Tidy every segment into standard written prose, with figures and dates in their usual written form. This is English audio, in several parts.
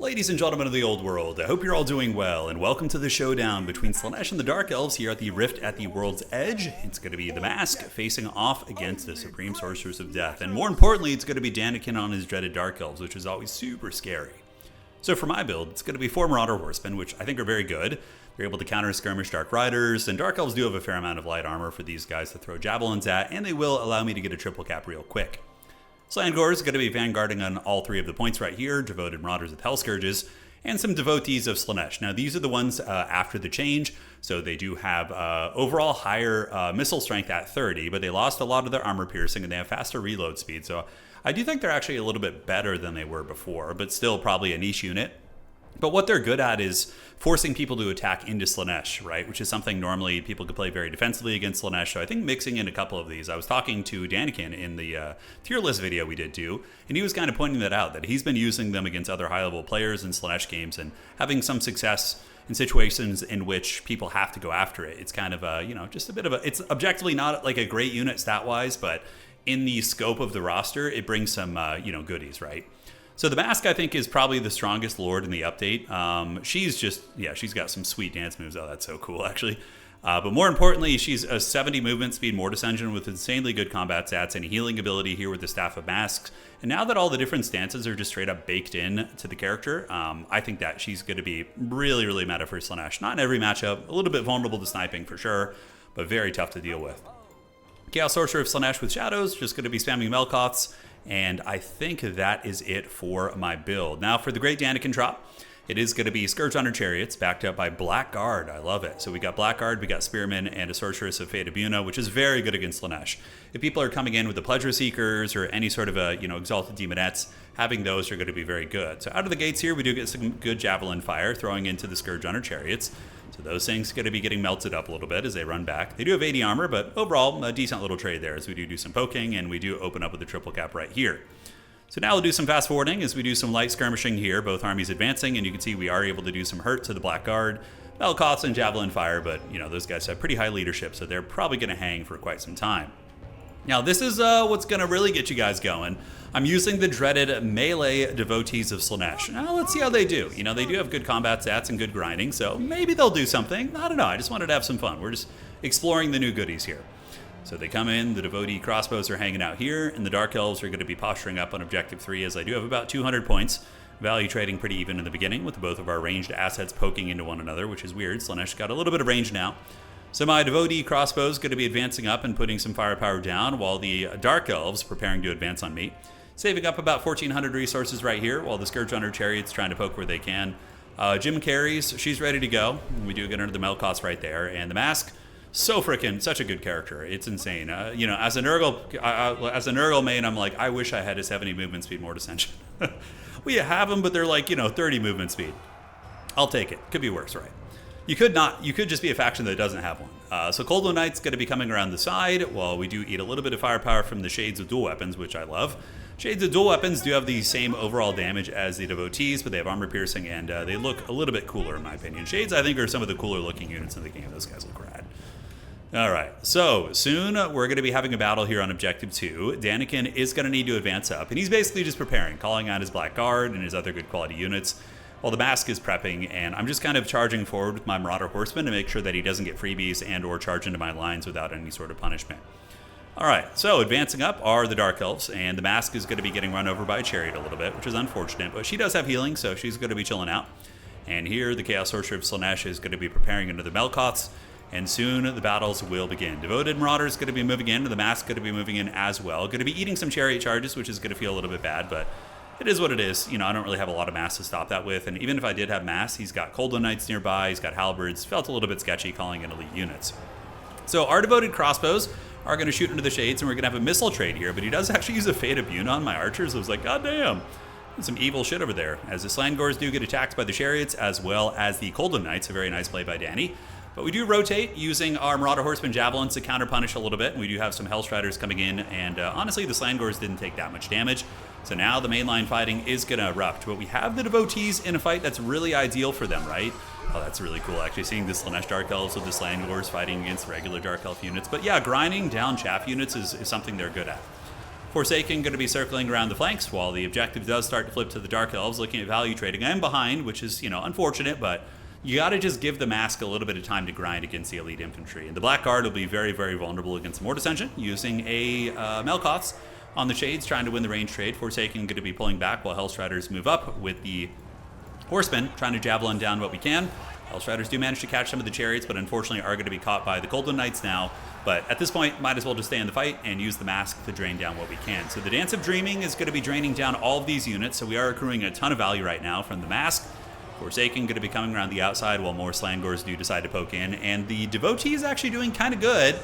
Ladies and gentlemen of the old world, I hope you're all doing well, and welcome to the showdown between Slaanesh and the Dark Elves here at the Rift at the World's Edge. It's going to be the Masque facing off against the Supreme Sorceress of Death, and more importantly, it's going to be Daniken on his dreaded Dark Elves, which is always super scary. So for my build, it's going to be 4 Marauder Horsemen, which I think are very good. They're able to counter skirmish Dark Riders, and Dark Elves do have a fair amount of light armor for these guys to throw javelins at, and they will allow me to get a triple cap real quick. Slaanesh is going to be vanguarding on all 3 of the points right here, devoted Marauders with Hell Scourges, and some devotees of Slaanesh. Now these are the ones after the change, so they do have overall higher missile strength at 30, but they lost a lot of their armor piercing and they have faster reload speed, so I do think they're actually a little bit better than they were before, but still probably a niche unit. But what they're good at is forcing people to attack into Slaanesh, right? Which is something normally people could play very defensively against Slaanesh. So I think mixing in a couple of these. I was talking to Daniken in the tier list video we did too, and he was kind of pointing that out, that he's been using them against other high-level players in Slaanesh games and having some success in situations in which people have to go after it. It's kind of a, just a bit of a, it's objectively not like a great unit stat-wise, but in the scope of the roster, it brings some, goodies, right? So the Masque, I think, is probably the strongest Lord in the update. She's got some sweet dance moves. Oh, that's so cool, actually. But more importantly, she's a 70 movement speed Mortis engine with insanely good combat stats and healing ability here with the Staff of Masques. And now that all the different stances are just straight up baked in to the character, I think that she's going to be really, really meta for Slaanesh. Not in every matchup, a little bit vulnerable to sniping for sure, but very tough to deal with. Chaos Sorcerer of Slaanesh with Shadows, just going to be spamming Melkoths. And I think that is it for my build. Now for the Great Daniken drop, it is going to be Scourge Hunter Chariots, backed up by Blackguard. I love it. So we got Blackguard, we got Spearman, and a Sorceress of Fate Abuna, which is very good against Slaanesh. If people are coming in with the Pleasure Seekers or any sort of Exalted Demonettes, having those are going to be very good. So out of the gates here, we do get some good Javelin Fire throwing into the Scourge Hunter Chariots. So those things are going to be getting melted up a little bit as they run back. They do have 80 armor, but overall, a decent little trade there as we do some poking, and we do open up with the triple cap right here. So now we'll do some fast forwarding as we do some light skirmishing here, both armies advancing, and you can see we are able to do some hurt to the Blackguard, Melkoths, and Javelin Fire, but those guys have pretty high leadership, so they're probably going to hang for quite some time. Now this is what's going to really get you guys going. I'm using the dreaded melee devotees of Slaanesh. Now let's see how they do. They do have good combat stats and good grinding, so maybe they'll do something. I don't know, I just wanted to have some fun. We're just exploring the new goodies here. So they come in, the devotee crossbows are hanging out here, and the Dark Elves are going to be posturing up on Objective 3 as I do have about 200 points. Value trading pretty even in the beginning with both of our ranged assets poking into one another, which is weird. Slaanesh got a little bit of range now. So my devotee crossbow is going to be advancing up and putting some firepower down while the Dark Elves preparing to advance on me. Saving up about 1,400 resources right here while the Scourge Hunter Chariot's trying to poke where they can. Jim carries, she's ready to go. We do get under the Melkoths right there. And the Masque, such a good character. It's insane. As a Nurgle main, I'm like, I wish I had a 70 movement speed Mortis engine. We have them, but they're like, 30 movement speed. I'll take it. Could be worse, right? You could just be a faction that doesn't have one. So Cold Knight's going to be coming around the side, while we do eat a little bit of firepower from the Shades of Dual Weapons, which I love. Shades of Dual Weapons do have the same overall damage as the Devotees, but they have armor piercing, and they look a little bit cooler in my opinion. Shades, I think, are some of the cooler looking units in the game. Those guys look rad. Alright, so soon we're going to be having a battle here on Objective 2. Daniken is going to need to advance up, and he's basically just preparing, calling out his Blackguard and his other good quality units, while the Masque is prepping, and I'm just kind of charging forward with my Marauder Horseman to make sure that he doesn't get freebies and or charge into my lines without any sort of punishment. Alright, so advancing up are the Dark Elves, and the Masque is going to be getting run over by a Chariot a little bit, which is unfortunate, but she does have healing, so she's going to be chilling out. And here, the Chaos Sorcerer of Slaanesh is going to be preparing into the Melkoths, and soon the battles will begin. Devoted Marauder is going to be moving in, and the Masque is going to be moving in as well. Going to be eating some Chariot charges, which is going to feel a little bit bad, but it is what it is. I don't really have a lot of mass to stop that with, and even if I did have mass, he's got Cold Knights nearby, he's got Halberds. Felt a little bit sketchy calling in elite units. So our devoted crossbows are going to shoot into the Shades, and we're going to have a missile trade here, but he does actually use a Fate Abuna on my archers. I was like, god damn. Some evil shit over there, as the Slangors do get attacked by the Chariots, as well as the Cold Knights. A very nice play by Danny. But we do rotate using our Marauder Horseman Javelins to counter-punish a little bit, and we do have some Hellstriders coming in, and honestly, the Slangors didn't take that much damage. So now the mainline fighting is going to erupt, but we have the Devotees in a fight that's really ideal for them, right? Oh, that's really cool, actually, seeing the Slaanesh Dark Elves with the Slangors fighting against regular Dark Elf units. But yeah, grinding down chaff units is something they're good at. Forsaken going to be circling around the flanks while the objective does start to flip to the Dark Elves, looking at value trading. I'm behind, which is, unfortunate, but you got to just give the Masque a little bit of time to grind against the elite infantry. And the Black Guard will be very, very vulnerable against more Ascension, using a Melkoth's on the Shades, trying to win the range trade. Forsaken going to be pulling back while Hellstriders move up with the Horsemen, trying to javelin down what we can. Hellstriders do manage to catch some of the Chariots, but unfortunately are going to be caught by the Coldwind Knights now. But at this point, might as well just stay in the fight and use the Masque to drain down what we can. So the Dance of Dreaming is going to be draining down all of these units, so we are accruing a ton of value right now from the Masque. Forsaken going to be coming around the outside while more Slangors do decide to poke in. And the Devotee is actually doing kind of good.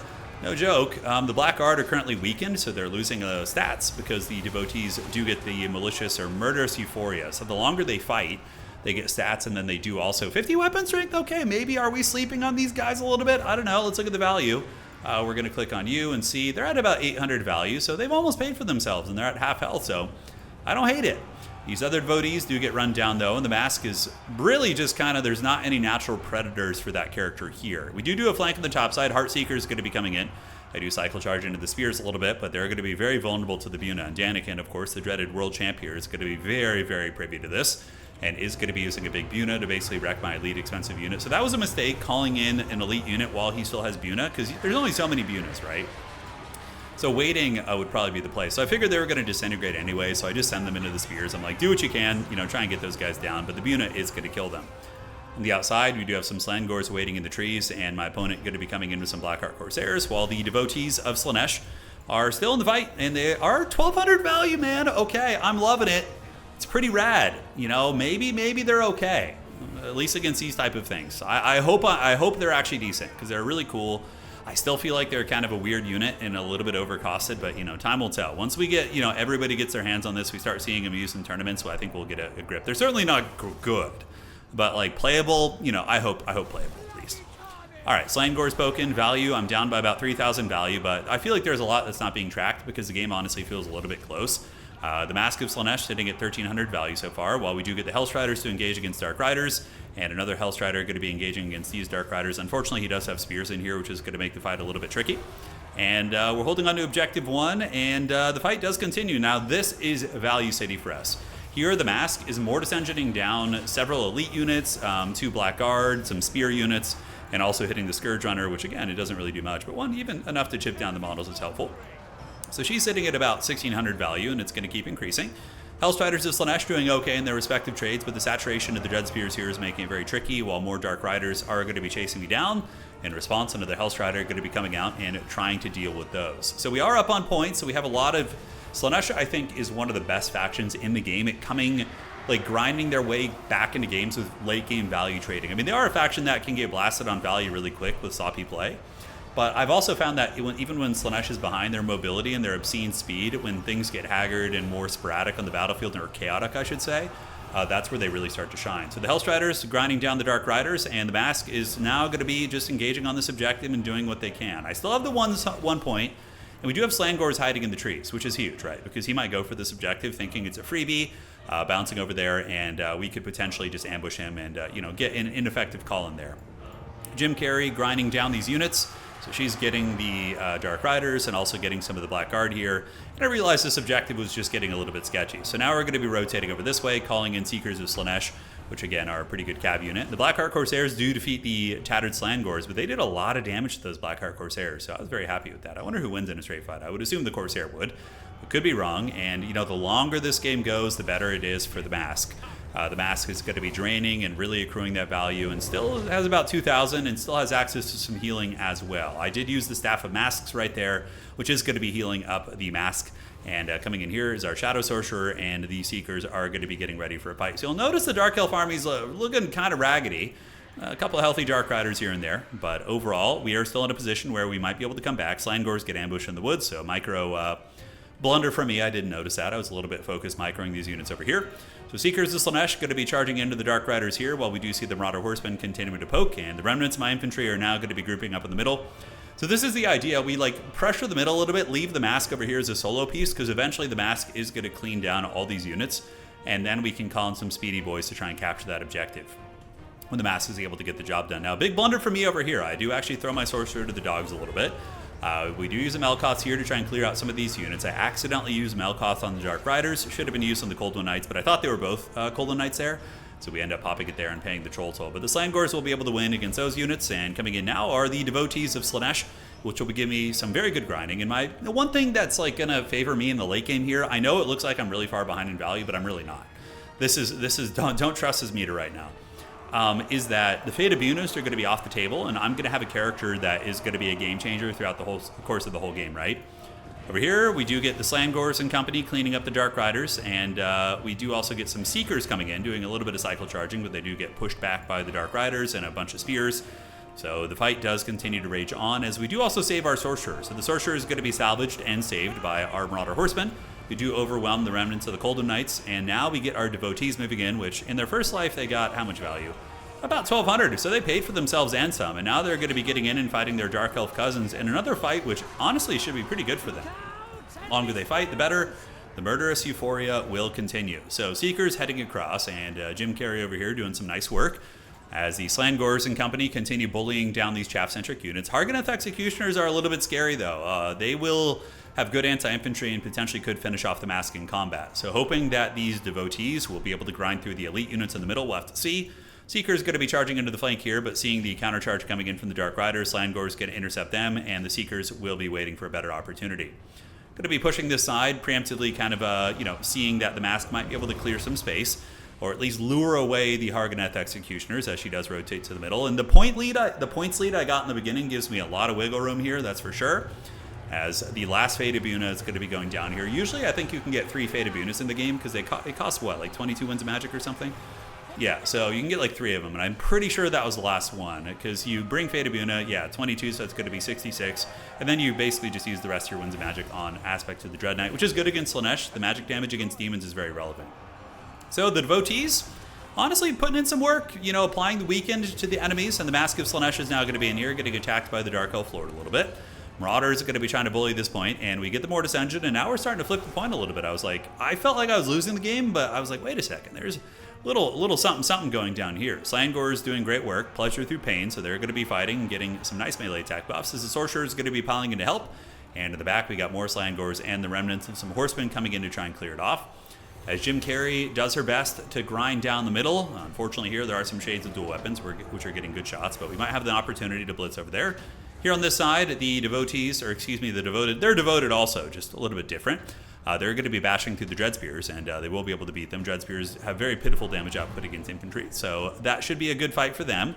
No joke. The Black Guard are currently weakened, so they're losing stats because the Devotees do get the Malicious or Murderous Euphoria. So the longer they fight, they get stats, and then they do also 50 weapon strength. Okay, maybe are we sleeping on these guys a little bit? I don't know. Let's look at the value. We're going to click on you and see they're at about 800 value, so they've almost paid for themselves, and they're at half health, so I don't hate it. These other Devotees do get run down, though, and the Masque is really just kind of, there's not any natural predators for that character here. We do a flank on the top side. Heartseeker is going to be coming in. I do cycle charge into the spears a little bit, but they're going to be very vulnerable to the Buna. And Daniken, of course, the dreaded world champ here, is going to be very, very privy to this, and is going to be using a big Buna to basically wreck my elite expensive unit. So that was a mistake, calling in an elite unit while he still has Buna, because there's only so many Bunas, right? So waiting would probably be the play. So I figured they were going to disintegrate anyway, so I just send them into the spears. I'm like, do what you can, try and get those guys down, but the Buna is going to kill them. On the outside, we do have some Slangors waiting in the trees, and my opponent going to be coming in with some Blackheart Corsairs, while the Devotees of Slaanesh are still in the fight, and they are 1,200 value, man. Okay, I'm loving it. It's pretty rad. Maybe they're okay, at least against these type of things. I hope they're actually decent, because they're really cool. I still feel like they're kind of a weird unit and a little bit overcosted, but time will tell. Once we get, everybody gets their hands on this, we start seeing them used in tournaments, so I think we'll get a grip. They're certainly not good, but like playable, I hope playable at least. All right, Slangor's spoken. Value, I'm down by about 3,000 value, but I feel like there's a lot that's not being tracked because the game honestly feels a little bit close. The Masque of Slaanesh sitting at 1,300 value so far, while we do get the Hellstriders to engage against Dark Riders, and another Hellstrider going to be engaging against these Dark Riders. Unfortunately, he does have spears in here, which is going to make the fight a little bit tricky. And we're holding on to Objective 1, and the fight does continue. Now, this is Value City for us. Here, the Masque is more descending down several elite units, 2 Black Guard, some spear units, and also hitting the Scourge Runner, which again, it doesn't really do much, but one even enough to chip down the models is helpful. So she's sitting at about 1,600 value, and it's going to keep increasing. Hellstriders of Slaanesh doing okay in their respective trades, but the saturation of the Dread Spears here is making it very tricky, while more Dark Riders are going to be chasing me down. In response, another Hellstrider going to be coming out and trying to deal with those. So we are up on points, so we have a lot of... Slaanesh, I think, is one of the best factions in the game at coming, grinding their way back into games with late game value trading. I mean, they are a faction that can get blasted on value really quick with sloppy play. But I've also found that even when Slaanesh is behind, their mobility and their obscene speed, when things get haggard and more sporadic on the battlefield, or chaotic, I should say, that's where they really start to shine. So the Hellstriders grinding down the Dark Riders, and the Masque is now going to be just engaging on this objective and doing what they can. I still have the 1 point, and we do have Slangors hiding in the trees, which is huge, right? Because he might go for this objective thinking it's a freebie, bouncing over there, and we could potentially just ambush him and get an ineffective call in there. Jim Carrey grinding down these units. So she's getting the Dark Riders and also getting some of the Black Guard here. And I realized this objective was just getting a little bit sketchy. So now we're going to be rotating over this way, calling in Seekers of Slaanesh, which again are a pretty good cab unit. The Blackheart Corsairs do defeat the Tattered Slangors, but they did a lot of damage to those Blackheart Corsairs, so I was very happy with that. I wonder who wins in a straight fight. I would assume the Corsair would. It could be wrong, and the longer this game goes, the better it is for the Masque. The Masque is going to be draining and really accruing that value, and still has about 2,000 and still has access to some healing as well. I did use the Staff of Masques right there, which is going to be healing up the Masque. And coming in here is our Shadow Sorcerer, and the Seekers are going to be getting ready for a fight. So you'll notice the Dark Elf army's looking kind of raggedy. A couple of healthy Dark Riders here and there, but overall, we are still in a position where we might be able to come back. Slangors get ambushed in the woods, so micro blunder for me. I didn't notice that. I was a little bit focused microing these units over here. So Seekers of Slaanesh going to be charging into the Dark Riders here, while we do see the Marauder Horsemen continuing to poke, and the remnants of my infantry are now going to be grouping up in the middle. So this is the idea. We pressure the middle a little bit, leave the Masque over here as a solo piece, because eventually the Masque is going to clean down all these units, and then we can call in some speedy boys to try and capture that objective when the Masque is able to get the job done. Now, big blunder for me over here. I do actually throw my Sorcerer to the dogs a little bit. We do use the Melkoths here to try and clear out some of these units. I accidentally used Melkoth on the Dark Riders. Should have been used on the Cold One Knights, but I thought they were both Cold One Knights there. So we end up popping it there and paying the troll toll. But the Slangors will be able to win against those units, and coming in now are the Devotees of Slaanesh, which will give me some very good grinding. And the one thing that's like gonna favor me in the late game here, I know it looks like I'm really far behind in value, but I'm really not. This is don't trust this meter right now. Is that the Fate of Bunus are going to be off the table, and I'm going to have a character that is going to be a game changer throughout the whole course of the whole game, right? Over here, we do get the Slangors and company cleaning up the Dark Riders, and we do also get some Seekers coming in, doing a little bit of cycle charging, but they do get pushed back by the Dark Riders and a bunch of spears. So the fight does continue to rage on, as we do also save our Sorcerer. So the Sorcerer is going to be salvaged and saved by our Marauder Horsemen. We do overwhelm the remnants of the Cold One Knights, and now we get our Devotees moving in, which in their first life they got how much value? About 1,200, so they paid for themselves and some, and now they're going to be getting in and fighting their Dark Elf cousins in another fight, which honestly should be pretty good for them. The longer they fight, the better. The murderous euphoria will continue. So Seekers heading across, and Jim Carrey over here doing some nice work as the Slangors and company continue bullying down these chaff-centric units. Hargoneth Executioners are a little bit scary, though. They will have good anti-infantry and potentially could finish off the Masque in combat. So hoping that these Devotees will be able to grind through the elite units in the middle, we'll have to see. Seeker's going to be charging into the flank here, but seeing the countercharge coming in from the Dark Riders, Slangor's going to intercept them, and the Seekers will be waiting for a better opportunity. Going to be pushing this side, preemptively kind of, seeing that the Masque might be able to clear some space, or at least lure away the Hargoneth Executioners as she does rotate to the middle. And the points lead I got in the beginning gives me a lot of wiggle room here, that's for sure. As the last Fate of Buna is going to be going down here. Usually I think you can get 3 Fate of Bunas in the game because it costs what, like 22 wins of magic or something? Yeah, so you can get like 3 of them, and I'm pretty sure that was the last one, because you bring Fate of Buna, yeah, 22, so it's going to be 66, and then you basically just use the rest of your wins of magic on aspects of the Dread Knight, which is good against Slaanesh. The magic damage against demons is very relevant. So the Devotees, honestly putting in some work, applying the weakened to the enemies, and the Masque of Slaanesh is now going to be in here, getting attacked by the Dark Elf Lord a little bit. Marauders are going to be trying to bully this point, and we get the Mortis Engine, and now we're starting to flip the point a little bit. I felt like I was losing the game, but I was like, wait a second, there's little something going down here. Slangor is doing great work, Pleasure through Pain, so they're going to be fighting and getting some nice melee attack buffs, as the Sorcerer is going to be piling in to help, and in the back we got more Slangors and the remnants of some Horsemen coming in to try and clear it off. As Jim Carrey does her best to grind down the middle. Unfortunately here there are some shades of dual weapons which are getting good shots, but we might have the opportunity to blitz over there. Here on this side, the Devotees, or excuse me, the Devoted, they're devoted also, just a little bit different. They're going to be bashing through the Dread Spears, and they will be able to beat them. Dread Spears have very pitiful damage output against infantry, so that should be a good fight for them.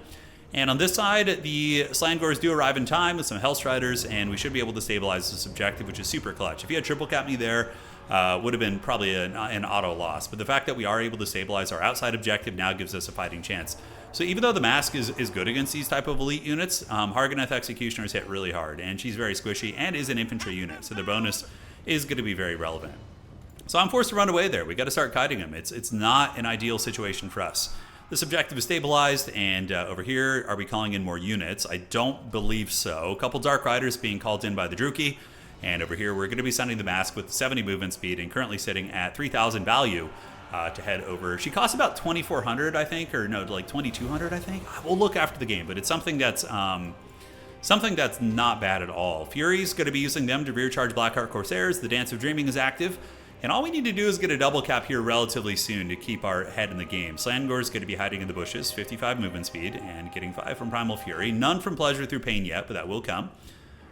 And on this side, the Slangors do arrive in time with some Hellstriders, and we should be able to stabilize this objective, which is super clutch. If you had triple cap me there, would have been probably an auto loss. But the fact that we are able to stabilize our outside objective now gives us a fighting chance. So even though the Masque is good against these type of elite units, Hargoneth Executioners hit really hard, and she's very squishy and is an infantry unit, so the bonus is going to be very relevant. So I'm forced to run away there. We got to start kiting him. It's not an ideal situation for us. This objective is stabilized, and over here, are we calling in more units? I don't believe so. A couple Dark Riders being called in by the Druki, and over here we're going to be sending the Masque with 70 movement speed and currently sitting at 3,000 value to head over. She costs about 2,400, I think, or no, like 2,200, I think. We'll look after the game, but it's something that's not bad at all. Fury's going to be using them to rear charge Blackheart Corsairs. The Dance of Dreaming is active. And all we need to do is get a double cap here relatively soon to keep our head in the game. Slangor's going to be hiding in the bushes, 55 movement speed, and getting 5 from Primal Fury. None from Pleasure through Pain yet, but that will come.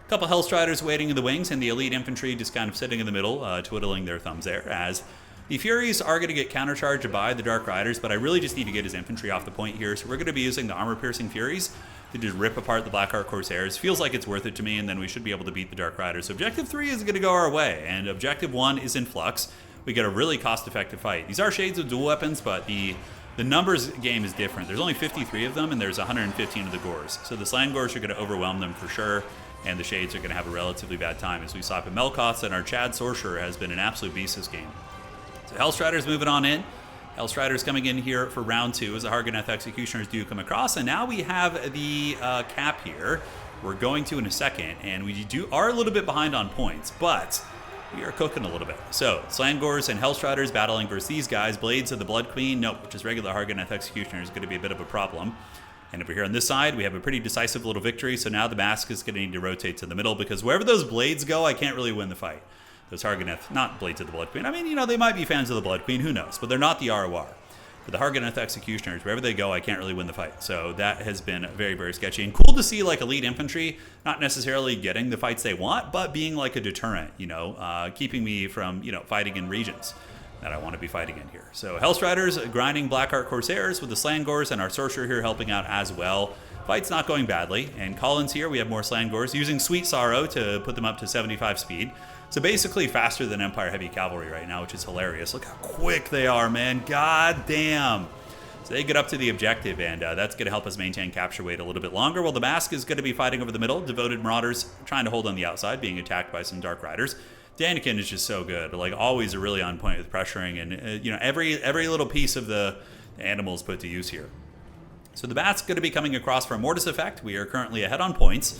A couple Hellstriders waiting in the wings, and the elite infantry just kind of sitting in the middle, twiddling their thumbs there, as the Furies are going to get countercharged by the Dark Riders, but I really just need to get his infantry off the point here, so we're going to be using the armor-piercing Furies to just rip apart the Blackheart Corsairs. Feels like it's worth it to me, and then we should be able to beat the Dark Riders. So Objective 3 is going to go our way, and Objective 1 is in flux. We get a really cost-effective fight. These are shades of dual weapons, but the numbers game is different. There's only 53 of them, and there's 115 of the Gors. So the Slangors are going to overwhelm them for sure, and the Shades are going to have a relatively bad time as we slap in Melkoths, and our Chad Sorcerer has been an absolute beast this game. So Hellstriders moving on in. Hellstriders coming in here for round 2 as the Hargoneth Executioners do come across, and now we have the cap here. We're going to in a second, and we are a little bit behind on points, but we are cooking a little bit. So, Slangors and Hellstriders battling versus these guys. Blades of the Blood Queen, nope, which is regular Hargoneth Executioner, is going to be a bit of a problem. And over here on this side, we have a pretty decisive little victory. So now the Masque is going to need to rotate to the middle because wherever those blades go, I can't really win the fight. Those Harganeth, not Blades of the Blood Queen. I mean, they might be fans of the Blood Queen, who knows? But they're not the ROR. For the Harganeth Executioners, wherever they go, I can't really win the fight. So that has been very, very sketchy. And cool to see, like, elite infantry not necessarily getting the fights they want, but being like a deterrent, keeping me from, fighting in regions that I want to be fighting in here. So Hellstriders grinding Blackheart Corsairs with the Slangors, and our Sorcerer here helping out as well. Fight's not going badly. And Collins here, we have more Slangors using Sweet Sorrow to put them up to 75 speed. So basically faster than Empire Heavy Cavalry right now, which is hilarious. Look how quick they are, man. God damn. So they get up to the objective, and that's going to help us maintain capture weight a little bit longer. While the Masque is going to be fighting over the middle. Devoted Marauders trying to hold on the outside, being attacked by some Dark Riders. Daniken is just so good. Like, always really on point with pressuring, and every little piece of the animals put to use here. So the Masque going to be coming across for a Mortis effect. We are currently ahead on points.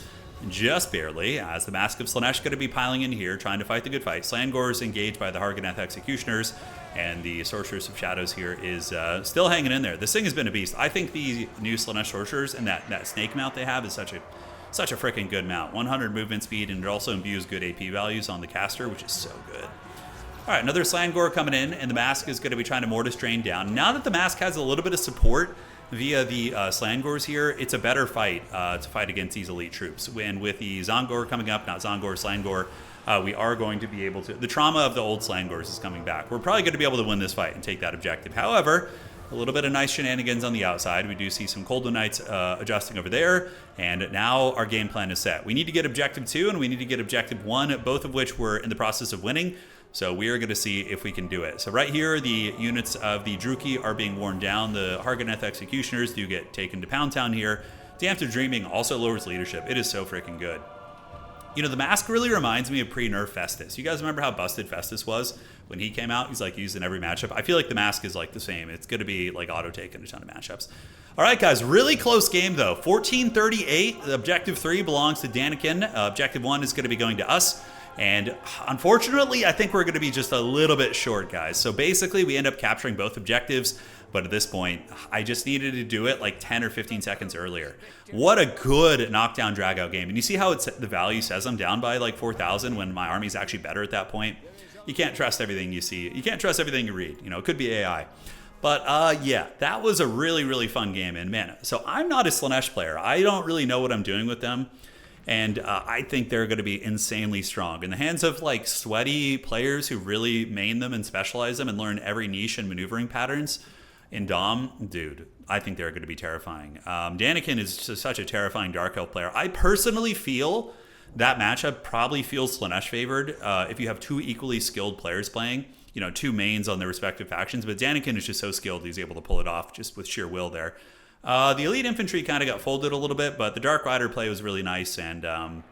Just barely, as the Masque of Slaanesh going to be piling in here, trying to fight the good fight. Slangors engaged by the Harganeth Executioners, and the Sorceress of Shadows here is still hanging in there. This thing has been a beast. I think the new Slaanesh Sorcerers and that snake mount they have is such a freaking good mount. 100 movement speed, and it also imbues good AP values on the caster, which is so good. All right, another Slangor coming in, and the Masque is going to be trying to Mortis drain down. Now that the Masque has a little bit of support via the Slangors here, it's a better fight to fight against these elite troops. And with the Zongor coming up, not Zongor, Slangor, we are going to be able to... The trauma of the old Slangors is coming back. We're probably going to be able to win this fight and take that objective. However, a little bit of nice shenanigans on the outside. We do see some Cold Knights adjusting over there, and now our game plan is set. We need to get Objective 2, and we need to get Objective 1, both of which we're in the process of winning. So we are going to see if we can do it. So right here, the units of the Druki are being worn down. The Harganeth Executioners do get taken to Pound Town here. Damned of Dreaming also lowers leadership. It is so freaking good. The Masque really reminds me of pre-nerf Festus. You guys remember how busted Festus was when he came out? He's like used in every matchup. I feel like the Masque is like the same. It's going to be like auto-take in a ton of matchups. All right, guys, really close game though. 14-38. Objective 3 belongs to Daniken. Objective 1 is going to be going to us. And unfortunately, I think we're going to be just a little bit short, guys. So basically, we end up capturing both objectives. But at this point, I just needed to do it like 10 or 15 seconds earlier. What a good knockdown drag-out game. And you see how the value says I'm down by like 4,000 when my army's actually better at that point? You can't trust everything you see. You can't trust everything you read. It could be AI. But yeah, that was a really, really fun game. And man, so I'm not a Slaanesh player. I don't really know what I'm doing with them. And I think they're going to be insanely strong. In the hands of like sweaty players who really main them and specialize them and learn every niche and maneuvering patterns in Dom, dude, I think they're going to be terrifying. Daniken is just such a terrifying Dark Elf player. I personally feel that matchup probably feels Slaanesh favored if you have two equally skilled players playing, two mains on their respective factions. But Daniken is just so skilled, he's able to pull it off just with sheer will there. The elite infantry kind of got folded a little bit, but the Dark Rider play was really nice, and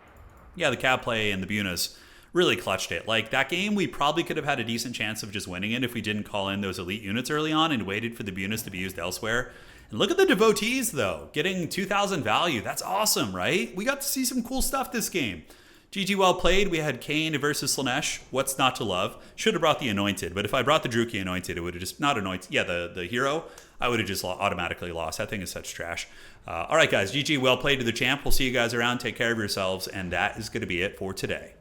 yeah, the Cab play and the Bunas really clutched it. Like, that game, we probably could have had a decent chance of just winning it if we didn't call in those elite units early on and waited for the Bunas to be used elsewhere. And look at the Devotees, though, getting 2,000 value. That's awesome, right? We got to see some cool stuff this game. GG, well played. We had Kane versus Slaanesh. What's not to love? Should have brought the Anointed, but if I brought the Druki Anointed, it would have just, not Anointed, yeah, the hero, I would have just automatically lost. That thing is such trash. All right, guys, GG, well played to the champ. We'll see you guys around. Take care of yourselves, and that is going to be it for today.